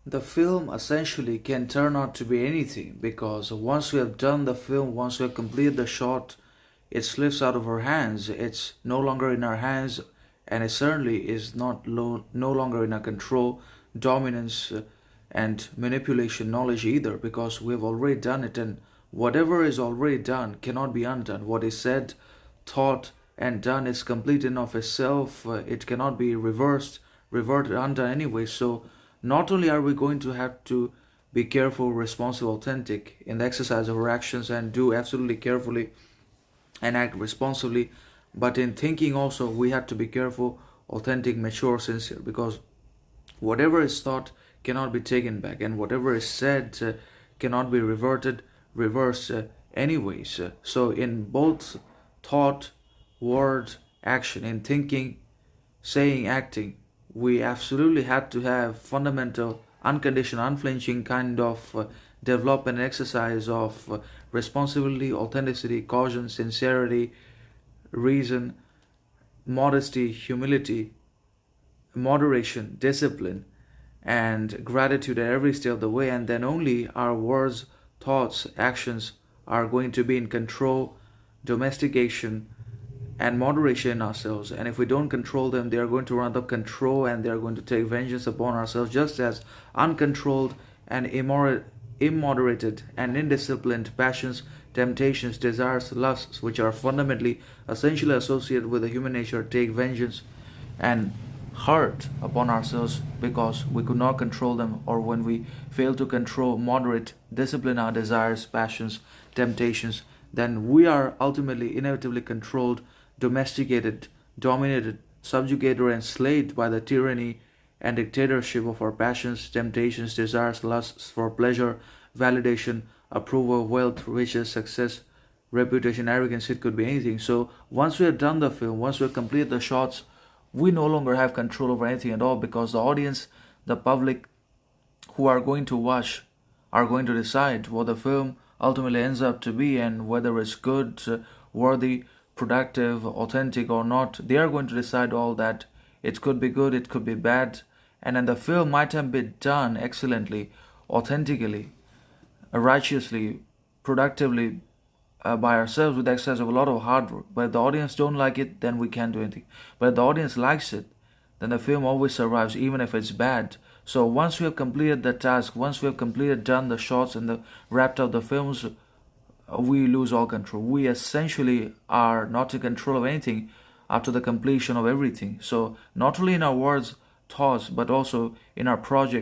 The film essentially can turn out to be anything because once we have done the film, once we have completed the shot, it slips out of our hands. It's no longer in our hands, and it certainly is no longer in our control, dominance, and manipulation knowledge either because we have already done it, and whatever is already done cannot be undone. What is said, thought, and done is complete in of itself. It cannot be reverted, undone anyway. So not only are we going to have to be careful, responsible, authentic in the exercise of our actions and do absolutely carefully and act responsibly, but in thinking also we have to be careful, authentic, mature, sincere, because whatever is thought cannot be taken back, and whatever is said cannot be reversed anyways. So in both thought, word, action, in thinking, saying, acting, we absolutely had to have fundamental, unconditional, unflinching kind of development and exercise of responsibility, authenticity, caution, sincerity, reason, modesty, humility, moderation, discipline, and gratitude at every step of the way. And then only our words, thoughts, actions are going to be in control, domestication, and moderation in ourselves. And if we don't control them, they are going to run out of control and they are going to take vengeance upon ourselves, just as uncontrolled and immoderated and indisciplined passions, temptations, desires, lusts, which are fundamentally, essentially associated with the human nature, take vengeance and hurt upon ourselves because we could not control them, or when we fail to control, moderate, discipline our desires, passions, temptations, then we are ultimately, inevitably controlled, domesticated, dominated, subjugated, or enslaved by the tyranny and dictatorship of our passions, temptations, desires, lusts for pleasure, validation, approval, wealth, riches, success, reputation, arrogance. It could be anything. So once we have done the film, once we have completed the shots, we no longer have control over anything at all, because the audience, the public who are going to watch, are going to decide what the film ultimately ends up to be, and whether it's good, worthy, productive, authentic or not. They are going to decide all that. It could be good, it could be bad, and then the film might have been done excellently, authentically, righteously, productively, by ourselves with the exercise of a lot of hard work. But if the audience don't like it, then we can't do anything. But if the audience likes it, then the film always survives, even if it's bad. So once we have completed the task, once we have done the shots and wrapped up the films, we lose all control. We essentially are not in control of anything after the completion of everything. So not only in our words, thoughts, but also in our project.